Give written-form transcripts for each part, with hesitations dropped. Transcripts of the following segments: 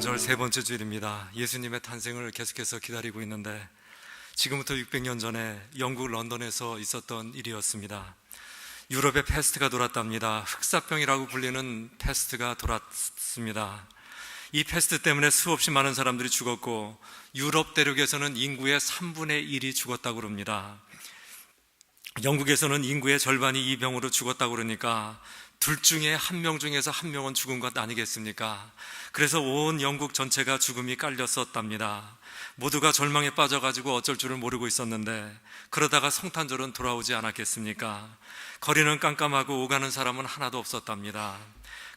대강절 세 번째 주일입니다. 예수님의 탄생을 계속해서 기다리고 있는데 지금부터 600년 전에 영국 런던에서 있었던 일이었습니다. 유럽에 패스트가 돌았답니다. 흑사병이라고 불리는 패스트가 돌았습니다. 이 패스트 때문에 수없이 많은 사람들이 죽었고 유럽 대륙에서는 인구의 3분의 1이 죽었다고 그럽니다. 영국에서는 인구의 절반이 이 병으로 죽었다고 그러니까 둘 중에 한 명 중에서 한 명은 죽은 것 아니겠습니까? 그래서 온 영국 전체가 죽음이 깔렸었답니다. 모두가 절망에 빠져가지고 어쩔 줄을 모르고 있었는데 그러다가 성탄절은 돌아오지 않았겠습니까? 거리는 깜깜하고 오가는 사람은 하나도 없었답니다.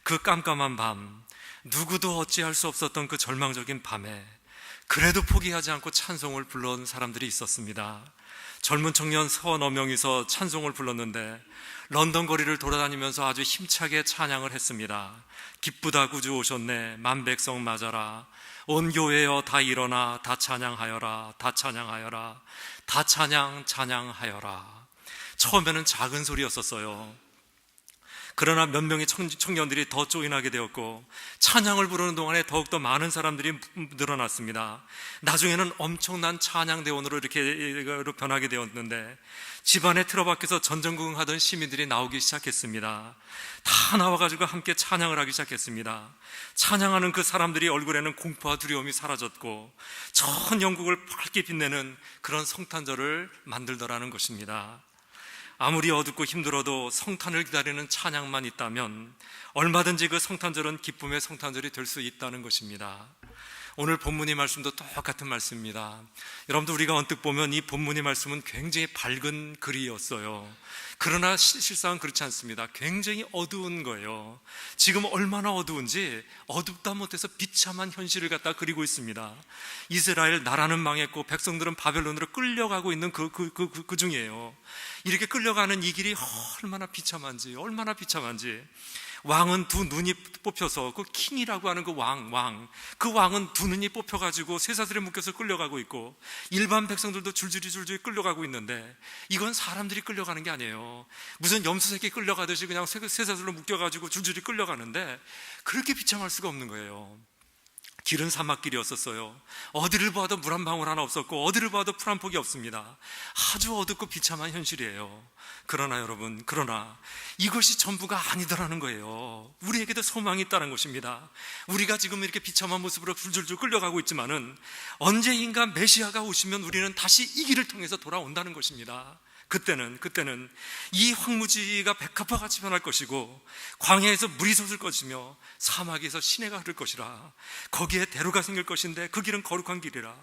그 깜깜한 밤, 누구도 어찌할 수 없었던 그 절망적인 밤에 그래도 포기하지 않고 찬송을 불러온 사람들이 있었습니다. 젊은 청년 서너 명이서 찬송을 불렀는데 런던 거리를 돌아다니면서 아주 힘차게 찬양을 했습니다. 기쁘다 구주 오셨네, 만백성 맞아라, 온 교회여 다 일어나, 다 찬양하여라, 다 찬양하여라, 다 찬양하여라. 처음에는 작은 소리였었어요. 그러나 몇 명의 청년들이 더 조인하게 되었고 찬양을 부르는 동안에 더욱더 많은 사람들이 늘어났습니다. 나중에는 엄청난 찬양대원으로 이렇게 변하게 되었는데 집안에 틀어박혀서 전전긍긍하던 시민들이 나오기 시작했습니다. 다 나와가지고 함께 찬양을 하기 시작했습니다. 찬양하는 그 사람들이 얼굴에는 공포와 두려움이 사라졌고 전 영국을 밝게 빛내는 그런 성탄절을 만들더라는 것입니다. 아무리 어둡고 힘들어도 성탄을 기다리는 찬양만 있다면 얼마든지 그 성탄절은 기쁨의 성탄절이 될 수 있다는 것입니다. 오늘 본문의 말씀도 똑같은 말씀입니다. 여러분들 우리가 언뜻 보면 이 본문의 말씀은 굉장히 밝은 글이었어요. 그러나 실상은 그렇지 않습니다. 굉장히 어두운 거예요. 지금 얼마나 어두운지 어둡다 못해서 비참한 현실을 갖다 그리고 있습니다. 이스라엘 나라는 망했고 백성들은 바벨론으로 끌려가고 있는 그 중이에요. 이렇게 끌려가는 이 길이 얼마나 비참한지 왕은 두 눈이 뽑혀서 그 킹이라고 하는 그 왕은 두 눈이 뽑혀가지고 쇠사슬에 묶여서 끌려가고 있고 일반 백성들도 줄줄이 끌려가고 있는데 이건 사람들이 끌려가는 게 아니에요. 무슨 염소새끼 끌려가듯이 그냥 쇠사슬로 묶여가지고 줄줄이 끌려가는데 그렇게 비참할 수가 없는 거예요. 길은 사막길이었었어요. 어디를 봐도 물 한 방울 하나 없었고 어디를 봐도 풀 한 폭이 없습니다. 아주 어둡고 비참한 현실이에요. 그러나 여러분, 이것이 전부가 아니더라는 거예요. 우리에게도 소망이 있다는 것입니다. 우리가 지금 이렇게 비참한 모습으로 줄줄줄 끌려가고 있지만은 언제인가 메시아가 오시면 우리는 다시 이 길을 통해서 돌아온다는 것입니다. 그때는 이 황무지가 백합화 같이 변할 것이고 광야에서 물이 솟을 것이며 사막에서 시내가 흐를 것이라. 거기에 대로가 생길 것인데 그 길은 거룩한 길이라.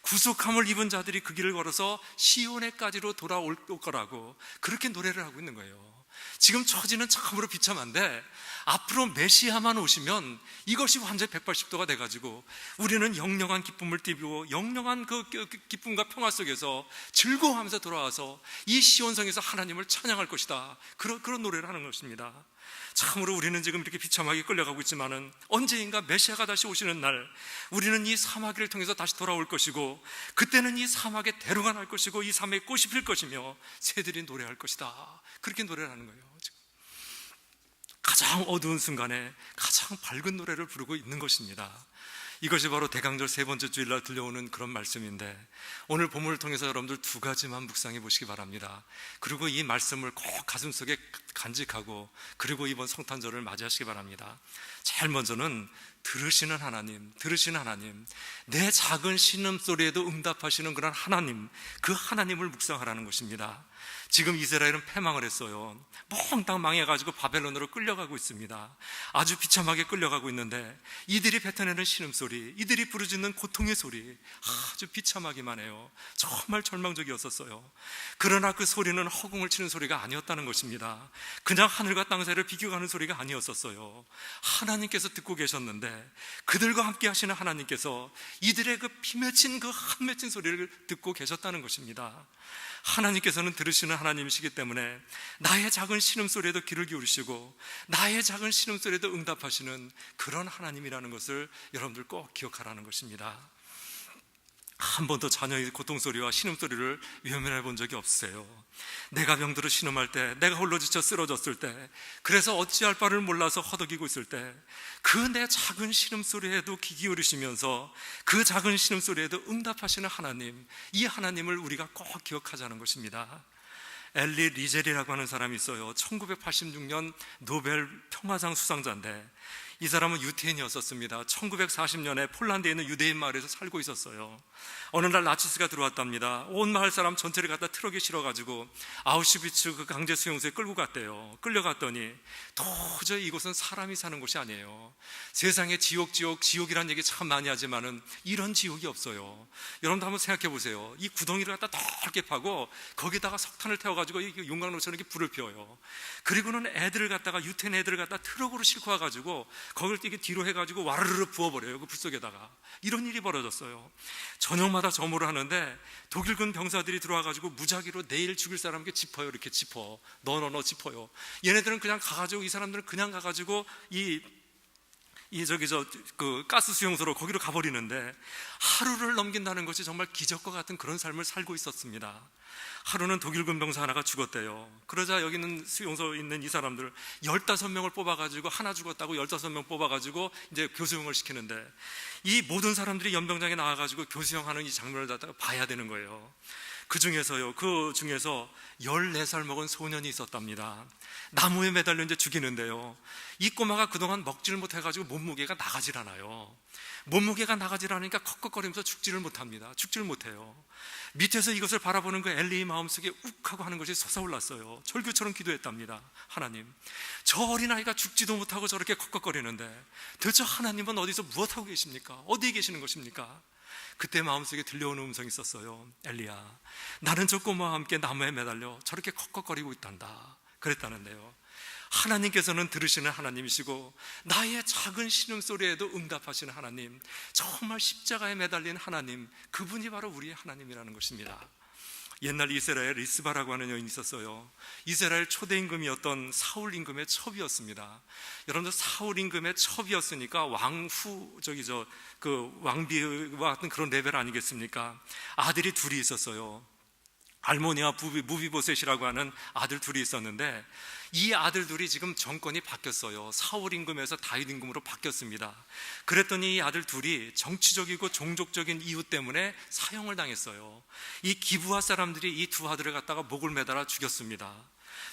구속함을 입은 자들이 그 길을 걸어서 시온에까지로 돌아올 거라고 그렇게 노래를 하고 있는 거예요. 지금 처지는 참으로 비참한데 앞으로 메시아만 오시면 이것이 완전히 180도가 돼가지고 우리는 영영한 기쁨을 띠고 영영한 그 기쁨과 평화 속에서 즐거워하면서 돌아와서 이 시온성에서 하나님을 찬양할 것이다. 그런 노래를 하는 것입니다. 참으로 우리는 지금 이렇게 비참하게 끌려가고 있지만은 언제인가 메시아가 다시 오시는 날 우리는 이 사막을 통해서 다시 돌아올 것이고 그때는 이 사막에 대로가 날 것이고 이 사막에 꽃이 필 것이며 새들이 노래할 것이다. 그렇게 노래를 하는 거예요. 지금 가장 어두운 순간에 가장 밝은 노래를 부르고 있는 것입니다. 이것이 바로 대강절 세 번째 주일날 들려오는 그런 말씀인데 오늘 본문을 통해서 여러분들 두 가지만 묵상해 보시기 바랍니다. 그리고 이 말씀을 꼭 가슴속에 간직하고 그리고 이번 성탄절을 맞이하시기 바랍니다. 제일 먼저는 들으시는 하나님, 내 작은 신음소리에도 응답하시는 그런 하나님, 그 하나님을 묵상하라는 것입니다. 지금 이스라엘은 패망을 했어요. 몽땅 망해가지고 바벨론으로 끌려가고 있습니다. 아주 비참하게 끌려가고 있는데 이들이 뱉어내는 신음소리, 이들이 부르짖는 고통의 소리 아주 비참하기만 해요. 정말 절망적이었었어요. 그러나 그 소리는 허공을 치는 소리가 아니었다는 것입니다. 그냥 하늘과 땅 사이를 비교하는 소리가 아니었었어요. 하나님께서 듣고 계셨는데 그들과 함께 하시는 하나님께서 이들의 그 피맺힌 그 한맺힌 소리를 듣고 계셨다는 것입니다. 하나님께서는 들으시는 하나님이시기 때문에 나의 작은 신음소리에도 귀를 기울이시고 나의 작은 신음소리에도 응답하시는 그런 하나님이라는 것을 여러분들 꼭 기억하라는 것입니다. 한 번도 자녀의 고통소리와 신음소리를 외면해 본 적이 없으세요. 내가 병들어 신음할 때, 내가 홀로 지쳐 쓰러졌을 때, 그래서 어찌할 바를 몰라서 허덕이고 있을 때, 그 내 작은 신음소리에도 귀 기울이시면서 그 작은 신음소리에도 응답하시는 하나님, 이 하나님을 우리가 꼭 기억하자는 것입니다. 엘리 리젤이라고 하는 사람이 있어요. 1986년 노벨 평화상 수상자인데, 이 사람은 유태인이었었습니다. 1940년에 폴란드에 있는 유대인 마을에서 살고 있었어요. 어느 날 나치스가 들어왔답니다. 온 마을 사람 전체를 갖다 트럭에 실어가지고 아우슈비츠 그 강제 수용소에 끌고 갔대요. 끌려갔더니 도저히 이곳은 사람이 사는 곳이 아니에요. 세상에 지옥이란 얘기 참 많이 하지만은 이런 지옥이 없어요. 여러분도 한번 생각해 보세요. 이 구덩이를 갖다 넓게 파고 거기다가 석탄을 태워가지고 용광로처럼 이렇게 불을 피워요. 그리고는 애들을 갖다가 유태인 애들을 갖다 트럭으로 싣고 와가지고 거기를 이렇게 뒤로 해가지고 와르르 부어버려요. 그 불 속에다가. 이런 일이 벌어졌어요. 저녁마다 점호를 하는데 독일군 병사들이 들어와가지고 무작위로 내일 죽일 사람에게 짚어요. 이렇게 짚어. 너 짚어요. 얘네들은 그냥 가가지고, 이 사람들은 그냥 가가지고 그 가스 수용소로 거기로 가버리는데, 하루를 넘긴다는 것이 정말 기적과 같은 그런 삶을 살고 있었습니다. 하루는 독일군 병사 하나가 죽었대요. 그러자 여기 있는 수용소에 있는 이 사람들 15명을 뽑아가지고, 하나 죽었다고 15명 뽑아가지고 이제 교수형을 시키는데, 이 모든 사람들이 연병장에 나와가지고 교수형하는 이 장면을 갖다가 봐야 되는 거예요. 그 중에서 14살 먹은 소년이 있었답니다. 나무에 매달려 이제 죽이는데요, 이 꼬마가 그동안 먹지를 못해가지고 몸무게가 나가질 않아요. 몸무게가 나가질 않으니까 컥컥거리면서 죽지를 못합니다. 죽지를 못해요. 밑에서 이것을 바라보는 그 엘리의 마음속에 욱 하고 하는 것이 솟아올랐어요. 절규처럼 기도했답니다. 하나님, 저 어린아이가 죽지도 못하고 저렇게 컥컥거리는데 도대체 하나님은 어디서 무엇하고 계십니까? 어디에 계시는 것입니까? 그때 마음속에 들려오는 음성이 있었어요. 엘리야, 나는 저 꼬마와 함께 나무에 매달려 저렇게 컥컥거리고 있단다. 그랬다는데요. 하나님께서는 들으시는 하나님이시고, 나의 작은 신음소리에도 응답하시는 하나님, 정말 십자가에 매달린 하나님, 그분이 바로 우리의 하나님이라는 것입니다. 옛날 이스라엘 리스바라고 하는 여인이 있었어요. 이스라엘 초대 임금이었던 사울 임금의 첩이었습니다. 여러분들, 사울 임금의 첩이었으니까 왕비와 같은 그런 레벨 아니겠습니까? 아들이 둘이 있었어요. 알모니와 무비보셋이라고 하는 아들 둘이 있었는데, 이 아들 둘이 지금 정권이 바뀌었어요. 사울 임금에서 다윗 임금으로 바뀌었습니다. 그랬더니 이 아들 둘이 정치적이고 종족적인 이유 때문에 사형을 당했어요. 이 기브아 사람들이 이 두 아들을 갖다가 목을 매달아 죽였습니다.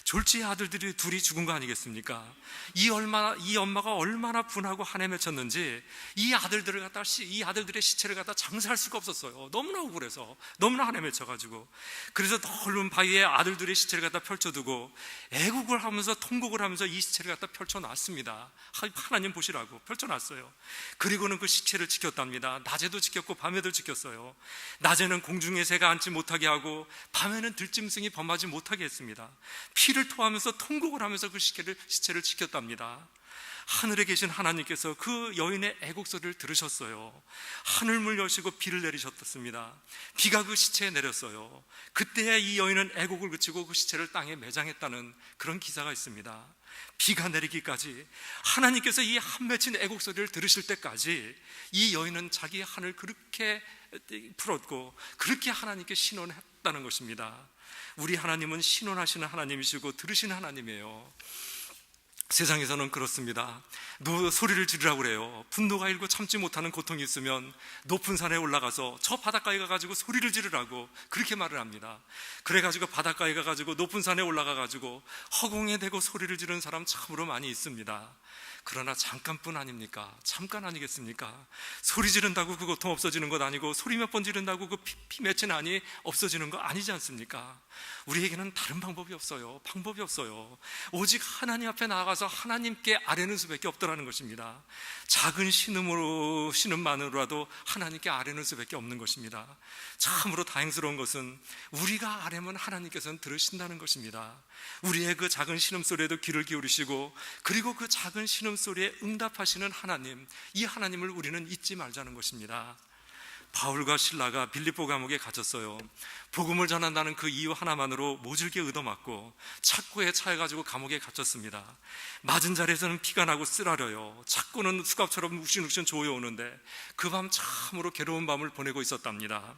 졸지의 아들들이 둘이 죽은 거 아니겠습니까? 이 엄마가 얼마나 분하고 한해 맺혔는지, 이 아들들의 시체를 갖다 장사할 수가 없었어요. 너무나 억울해서, 너무나 한해 맺혀가지고. 그래서 넓은 바위에 아들들의 시체를 갖다 펼쳐두고 애국을 하면서, 통곡을 하면서 이 시체를 갖다 펼쳐놨습니다. 하나님 보시라고 펼쳐놨어요. 그리고는 그 시체를 지켰답니다. 낮에도 지켰고 밤에도 지켰어요. 낮에는 공중의 새가 앉지 못하게 하고, 밤에는 들짐승이 범하지 못하게 했습니다. 피를 토하면서 통곡을 하면서 그 시체를 지켰답니다. 하늘에 계신 하나님께서 그 여인의 애곡 소리를 들으셨어요. 하늘물 여시고 비를 내리셨습니다. 비가 그 시체에 내렸어요. 그때야 이 여인은 애곡을 그치고 그 시체를 땅에 매장했다는 그런 기사가 있습니다. 비가 내리기까지, 하나님께서 이 한 맺힌 애곡 소리를 들으실 때까지 이 여인은 자기 한을 그렇게 풀었고, 그렇게 하나님께 신원했다는 것입니다. 우리 하나님은 신원하시는 하나님이시고 들으시는 하나님이에요. 세상에서는 그렇습니다. 소리를 지르라고 그래요. 분노가 일고 참지 못하는 고통이 있으면 높은 산에 올라가서 저 바닷가에 가가지고 소리를 지르라고 그렇게 말을 합니다. 그래가지고 바닷가에 가가지고 높은 산에 올라가가지고 허공에 대고 소리를 지르는 사람 참으로 많이 있습니다. 그러나 잠깐뿐 아닙니까? 잠깐 아니겠습니까? 소리 지른다고 그 고통 없어지는 것 아니고, 소리 몇 번 지른다고 그 피 맺힌 안이 없어지는 거 아니지 않습니까? 우리에게는 다른 방법이 없어요. 방법이 없어요. 오직 하나님 앞에 나아가서 하나님께 아뢰는 수밖에 없더라는 것입니다. 작은 신음만으로라도 하나님께 아뢰는 수밖에 없는 것입니다. 참으로 다행스러운 것은 우리가 아뢰면 하나님께서는 들으신다는 것입니다. 우리의 그 작은 신음소리에도 귀를 기울이시고, 그리고 그 작은 신음소리에 응답하시는 하나님, 이 하나님을 우리는 잊지 말자는 것입니다. 바울과 실라가 빌립보 감옥에 갇혔어요. 복음을 전한다는 그 이유 하나만으로 모질게 얻어맞고 착고에 차여가지고 감옥에 갇혔습니다. 맞은 자리에서는 피가 나고 쓰라려요. 착고는 수갑처럼 욱신욱신 조여오는데 그 밤 참으로 괴로운 밤을 보내고 있었답니다.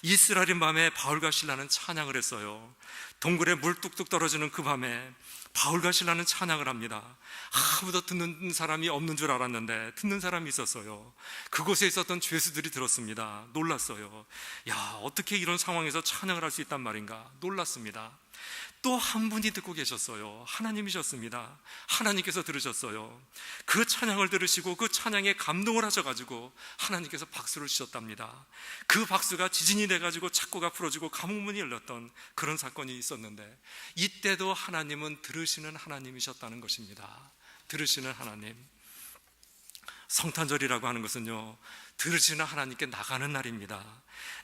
이 쓰라린 밤에 바울과 실라는 찬양을 했어요. 동굴에 물 뚝뚝 떨어지는 그 밤에 바울과 실라는 찬양을 합니다. 아무도 듣는 사람이 없는 줄 알았는데 듣는 사람이 있었어요. 그곳에 있었던 죄수들이 들었습니다. 놀랐어요. 야, 어떻게 이런 상황에서 찬양을 할 수 있단 말인가? 놀랐습니다. 또 한 분이 듣고 계셨어요. 하나님이셨습니다. 하나님께서 들으셨어요. 그 찬양을 들으시고 그 찬양에 감동을 하셔가지고 하나님께서 박수를 주셨답니다. 그 박수가 지진이 돼가지고 착고가 풀어지고 감옥문이 열렸던 그런 사건이 있었는데, 이때도 하나님은 들으시는 하나님이셨다는 것입니다. 들으시는 하나님. 성탄절이라고 하는 것은요, 들으시는 하나님께 나가는 날입니다.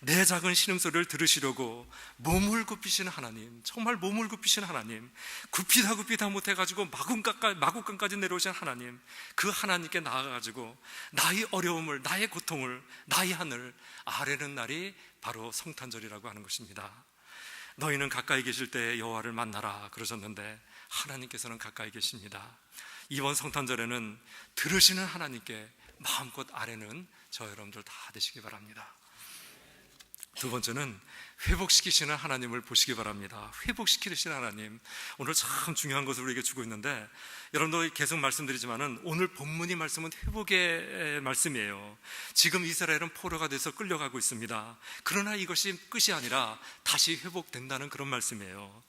내 작은 신음소리를 들으시려고 몸을 굽히시는 하나님, 정말 몸을 굽히시는 하나님, 굽히다 못해가지고 마구간까지 내려오신 하나님, 그 하나님께 나아가지고 나의 어려움을, 나의 고통을, 나의 하늘 아뢰는 날이 바로 성탄절이라고 하는 것입니다. 너희는 가까이 계실 때 여호와를 만나라 그러셨는데 하나님께서는 가까이 계십니다. 이번 성탄절에는 들으시는 하나님께 마음껏 아뢰는 저 여러분들 다 되시기 바랍니다. 두 번째는 회복시키시는 하나님을 보시기 바랍니다. 회복시키시는 하나님, 오늘 참 중요한 것을 우리에게 주고 있는데, 여러분도 계속 말씀드리지만은 오늘 본문이 말씀은 회복의 말씀이에요. 지금 이스라엘은 포로가 돼서 끌려가고 있습니다. 그러나 이것이 끝이 아니라 다시 회복된다는 그런 말씀이에요.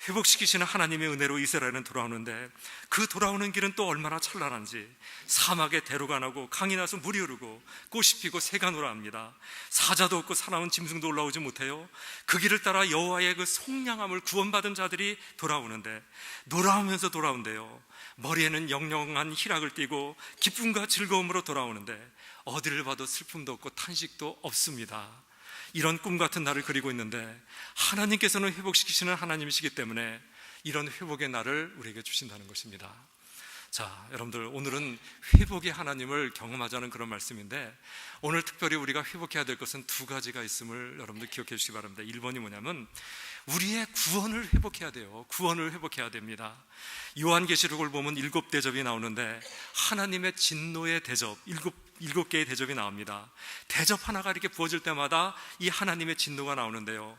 회복시키시는 하나님의 은혜로 이스라엘은 돌아오는데, 그 돌아오는 길은 또 얼마나 찬란한지, 사막에 대로가 나고 강이 나서 물이 흐르고 꽃이 피고 새가 놀아합니다. 사자도 없고 사나운 짐승도 올라오지 못해요. 그 길을 따라 여호와의 그 속량함을 구원받은 자들이 돌아오는데, 놀아오면서 돌아온대요. 머리에는 영영한 희락을 띠고 기쁨과 즐거움으로 돌아오는데 어디를 봐도 슬픔도 없고 탄식도 없습니다. 이런 꿈 같은 날을 그리고 있는데, 하나님께서는 회복시키시는 하나님이시기 때문에 이런 회복의 날을 우리에게 주신다는 것입니다. 자, 여러분들, 오늘은 회복의 하나님을 경험하자는 그런 말씀인데, 오늘 특별히 우리가 회복해야 될 것은 두 가지가 있음을 여러분들 기억해 주시기 바랍니다. 1번이 뭐냐면 우리의 구원을 회복해야 돼요. 구원을 회복해야 됩니다. 요한계시록을 보면 7대접이 나오는데 하나님의 진노의 대접, 7개의 대접이 나옵니다. 대접 하나가 이렇게 부어질 때마다 이 하나님의 진노가 나오는데요,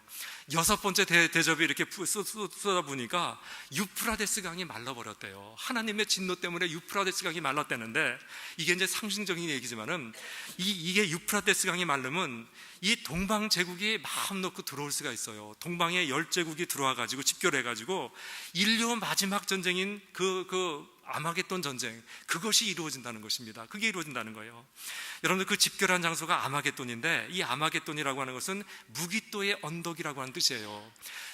6번째 대접이 이렇게 쏟아보니까 유프라데스 강이 말라버렸대요. 하나님의 진노 때문에 유프라데스 강이 말랐다는데, 이게 이제 상징적인 얘기지만은 이게 유프라데스 강이 마르면 이 동방 제국이 마음 놓고 들어올 수가 있어요. 동방에 10제국이 들어와가지고 집결해가지고 인류 마지막 전쟁인 그 아마겟돈 전쟁, 그것이 이루어진다는 것입니다. 그게 이루어진다는 거예요. 여러분들, 그 집결한 장소가 아마겟돈인데, 이 아마겟돈이라고 하는 것은 무기또의 언덕이라고 하는 뜻이에요.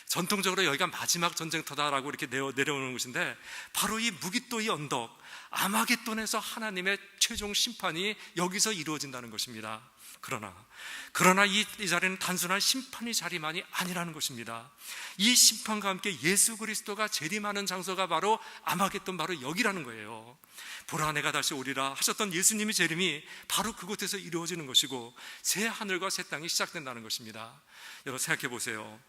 전통적으로 여기가 마지막 전쟁터다라고 이렇게 내려오는 것인데, 바로 이 무기또의 언덕, 아마겟돈에서 하나님의 최종 심판이 여기서 이루어진다는 것입니다. 그러나 이 자리는 단순한 심판의 자리만이 아니라는 것입니다. 이 심판과 함께 예수 그리스도가 재림하는 장소가 바로 아마겟돈, 바로 여기라는 거예요. 보라, 내가 다시 오리라 하셨던 예수님의 재림이 바로 그곳에서 이루어지는 것이고, 새 하늘과 새 땅이 시작된다는 것입니다. 여러분, 생각해 보세요.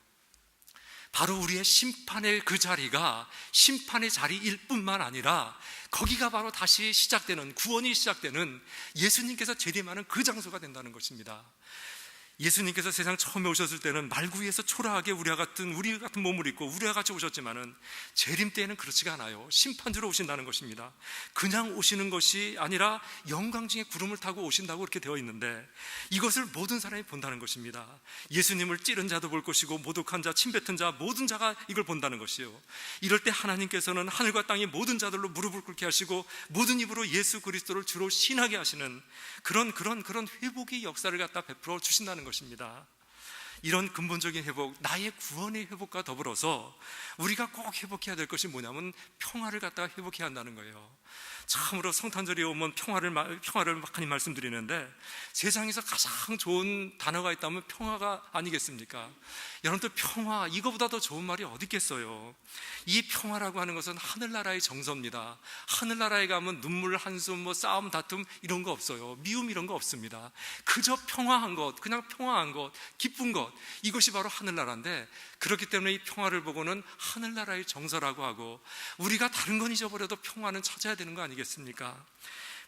바로 우리의 심판의 그 자리가 심판의 자리일 뿐만 아니라 거기가 바로 다시 시작되는, 구원이 시작되는, 예수님께서 재림하는 그 장소가 된다는 것입니다. 예수님께서 세상 처음에 오셨을 때는 말구이에서 초라하게 우리 같은 몸을 입고 우리와 같이 오셨지만은 재림 때에는 그렇지가 않아요. 심판주로 오신다는 것입니다. 그냥 오시는 것이 아니라 영광 중에 구름을 타고 오신다고 이렇게 되어 있는데, 이것을 모든 사람이 본다는 것입니다. 예수님을 찌른 자도 볼 것이고 모독한 자, 침뱉은 자, 모든 자가 이걸 본다는 것이요. 이럴 때 하나님께서는 하늘과 땅의 모든 자들로 무릎을 꿇게 하시고 모든 입으로 예수 그리스도를 주로 신하게 하시는 그런 회복의 역사를 갖다 베풀어 주신다는 것입니다. 이런 근본적인 회복, 나의 구원의 회복과 더불어서 우리가 꼭 회복해야 될 것이 뭐냐면 평화를 갖다가 회복해야 한다는 거예요. 참으로 성탄절이 오면 평화를 많이 말씀드리는데, 세상에서 가장 좋은 단어가 있다면 평화가 아니겠습니까? 여러분들, 평화, 이거보다 더 좋은 말이 어디 있겠어요? 이 평화라고 하는 것은 하늘나라의 정서입니다. 하늘나라에 가면 눈물, 한숨, 싸움, 다툼 이런 거 없어요. 미움 이런 거 없습니다. 그저 평화한 것, 그냥 평화한 것, 기쁜 것, 이것이 바로 하늘나라인데, 그렇기 때문에 이 평화를 보고는 하늘나라의 정서라고 하고, 우리가 다른 건 잊어버려도 평화는 찾아야 되는 거 아니겠습니까?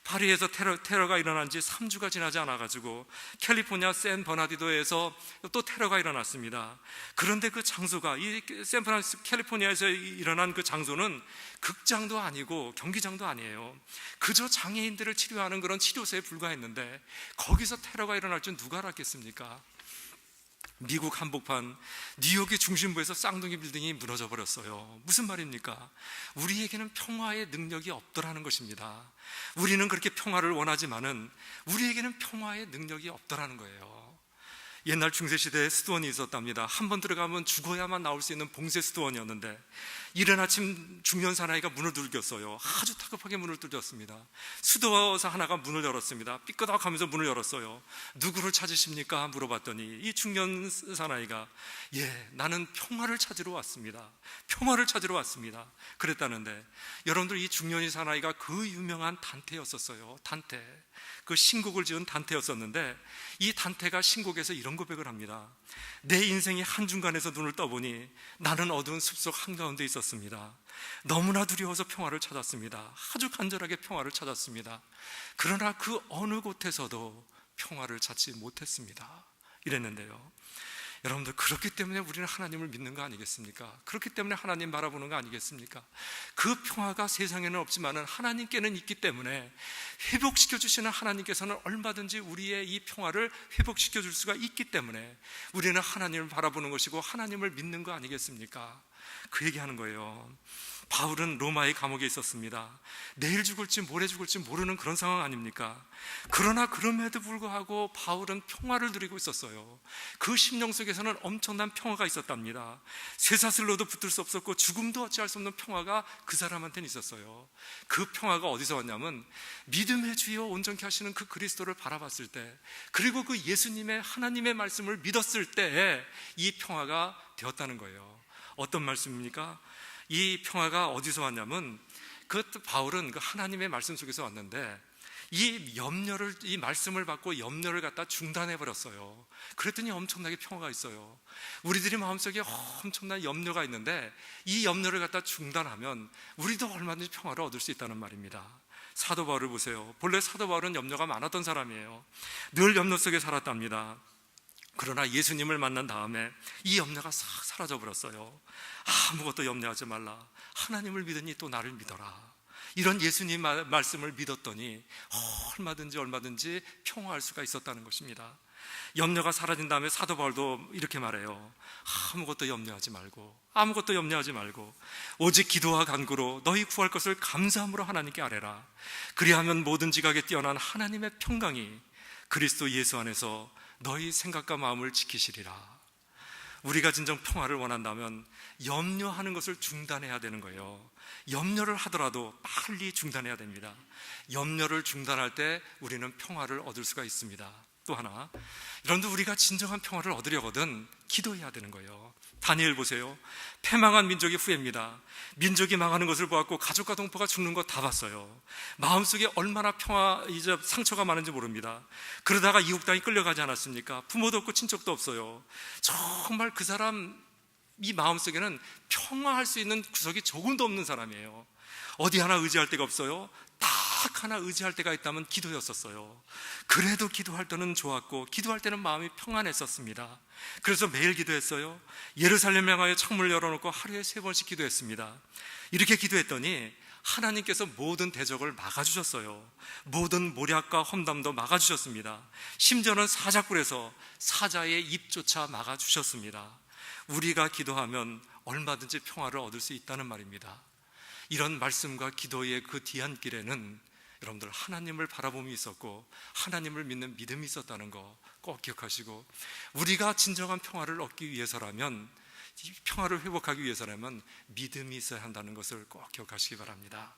파리에서 테러가 일어난 지 3주가 지나지 않아가지고 캘리포니아 샌버나디노에서 또 테러가 일어났습니다. 그런데 그 장소가, 이 캘리포니아에서 일어난 그 장소는 극장도 아니고 경기장도 아니에요. 그저 장애인들을 치료하는 그런 치료소에 불과했는데 거기서 테러가 일어날 줄 누가 알았겠습니까? 미국 한복판 뉴욕의 중심부에서 쌍둥이 빌딩이 무너져 버렸어요. 무슨 말입니까? 우리에게는 평화의 능력이 없더라는 것입니다. 우리는 그렇게 평화를 원하지만은 우리에게는 평화의 능력이 없더라는 거예요. 옛날 중세시대에 수도원이 있었답니다. 한번 들어가면 죽어야만 나올 수 있는 봉쇄 수도원이었는데, 이른 아침 중년 사나이가 문을 두들겼어요. 아주 다급하게 문을 두드렸습니다. 수도사 하나가 문을 열었습니다. 삐끄덕하면서 문을 열었어요. 누구를 찾으십니까? 물어봤더니 이 중년 사나이가, 나는 평화를 찾으러 왔습니다. 평화를 찾으러 왔습니다. 그랬다는데, 여러분들, 이 중년 사나이가 그 유명한 단테였었어요. 단테, 그 신곡을 지은 단테였었는데, 이 단테가 신곡에서 이런 고백을 합니다. 내 인생이 한중간에서 눈을 떠보니 나는 어두운 숲속 한가운데 있었습니다. 너무나 두려워서 평화를 찾았습니다. 아주 간절하게 평화를 찾았습니다. 그러나 그 어느 곳에서도 평화를 찾지 못했습니다. 이랬는데요, 여러분들, 그렇기 때문에 우리는 하나님을 믿는 거 아니겠습니까? 그렇기 때문에 하나님 바라보는 거 아니겠습니까? 그 평화가 세상에는 없지만은 하나님께는 있기 때문에 회복시켜 주시는 하나님께서는 얼마든지 우리의 이 평화를 회복시켜 줄 수가 있기 때문에 우리는 하나님을 바라보는 것이고 하나님을 믿는 거 아니겠습니까? 그 얘기하는 거예요. 바울은 로마의 감옥에 있었습니다. 내일 죽을지 모레 죽을지 모르는 그런 상황 아닙니까? 그러나 그럼에도 불구하고 바울은 평화를 누리고 있었어요. 그 심령 속에서는 엄청난 평화가 있었답니다. 쇠사슬로도 붙들 수 없었고 죽음도 어찌할 수 없는 평화가 그 사람한테는 있었어요. 그 평화가 어디서 왔냐면 믿음의 주여 온전케 하시는 그 그리스도를 바라봤을 때, 그리고 그 예수님의 하나님의 말씀을 믿었을 때에 이 평화가 되었다는 거예요. 어떤 말씀입니까? 이 평화가 어디서 왔냐면, 바울은 그 하나님의 말씀 속에서 왔는데, 이 말씀을 받고 염려를 갖다 중단해 버렸어요. 그랬더니 엄청나게 평화가 있어요. 우리들이 마음속에 엄청난 염려가 있는데 이 염려를 갖다 중단하면 우리도 얼마든지 평화를 얻을 수 있다는 말입니다. 사도 바울을 보세요. 본래 사도 바울은 염려가 많았던 사람이에요. 늘 염려 속에 살았답니다. 그러나 예수님을 만난 다음에 이 염려가 싹 사라져 버렸어요. 아무것도 염려하지 말라. 하나님을 믿으니 또 나를 믿어라. 이런 예수님 말씀을 믿었더니 얼마든지 평화할 수가 있었다는 것입니다. 염려가 사라진 다음에 사도 바울도 이렇게 말해요. 아무것도 염려하지 말고 오직 기도와 간구로 너희 구할 것을 감사함으로 하나님께 아뢰라. 그리하면 모든 지각에 뛰어난 하나님의 평강이 그리스도 예수 안에서 너희 생각과 마음을 지키시리라. 우리가 진정 평화를 원한다면 염려하는 것을 중단해야 되는 거예요. 염려를 하더라도 빨리 중단해야 됩니다. 염려를 중단할 때 우리는 평화를 얻을 수가 있습니다. 또 하나, 여러분들, 우리가 진정한 평화를 얻으려거든 기도해야 되는 거예요. 다니엘 보세요. 패망한 민족의 후예입니다. 민족이 망하는 것을 보았고 가족과 동포가 죽는 거 다 봤어요. 마음속에 얼마나 상처가 많은지 모릅니다. 그러다가 이국 땅에 끌려가지 않았습니까? 부모도 없고 친척도 없어요. 정말 그 사람 이 마음속에는 평화할 수 있는 구석이 조금도 없는 사람이에요. 어디 하나 의지할 데가 없어요. 딱 하나 의지할 때가 있다면 기도였었어요. 그래도 기도할 때는 좋았고 기도할 때는 마음이 평안했었습니다. 그래서 매일 기도했어요. 예루살렘 향하여 창문을 열어놓고 하루에 3번씩 기도했습니다. 이렇게 기도했더니 하나님께서 모든 대적을 막아주셨어요. 모든 모략과 험담도 막아주셨습니다. 심지어는 사자굴에서 사자의 입조차 막아주셨습니다. 우리가 기도하면 얼마든지 평화를 얻을 수 있다는 말입니다. 이런 말씀과 기도의 그 뒤안길에는 여러분들 하나님을 바라봄이 있었고 하나님을 믿는 믿음이 있었다는 거 꼭 기억하시고, 우리가 진정한 평화를 얻기 위해서라면, 이 평화를 회복하기 위해서라면 믿음이 있어야 한다는 것을 꼭 기억하시기 바랍니다.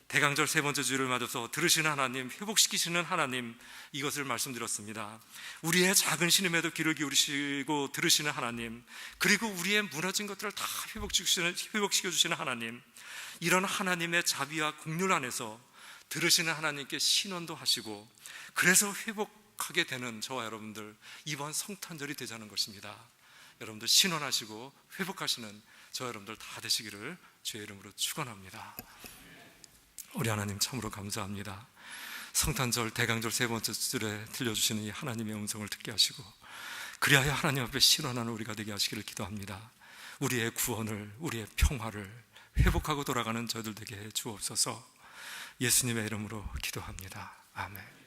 대강절 세 번째 주일을 맞아서 들으시는 하나님, 회복시키시는 하나님, 이것을 말씀드렸습니다. 우리의 작은 신음에도 귀를 기울이시고 들으시는 하나님, 그리고 우리의 무너진 것들을 다 회복시켜주시는 하나님, 이런 하나님의 자비와 긍휼 안에서 들으시는 하나님께 신원도 하시고, 그래서 회복하게 되는 저와 여러분들, 이번 성탄절이 되자는 것입니다. 여러분들 신원하시고 회복하시는 저 여러분들 다 되시기를 주의 이름으로 축원합니다. 우리 하나님 참으로 감사합니다. 성탄절 대강절 세 번째 주일에 들려주시는 이 하나님의 음성을 듣게 하시고, 그리하여 하나님 앞에 신원하는 우리가 되게 하시기를 기도합니다. 우리의 구원을, 우리의 평화를 회복하고 돌아가는 저희들 되게 해 주옵소서. 예수님의 이름으로 기도합니다. 아멘.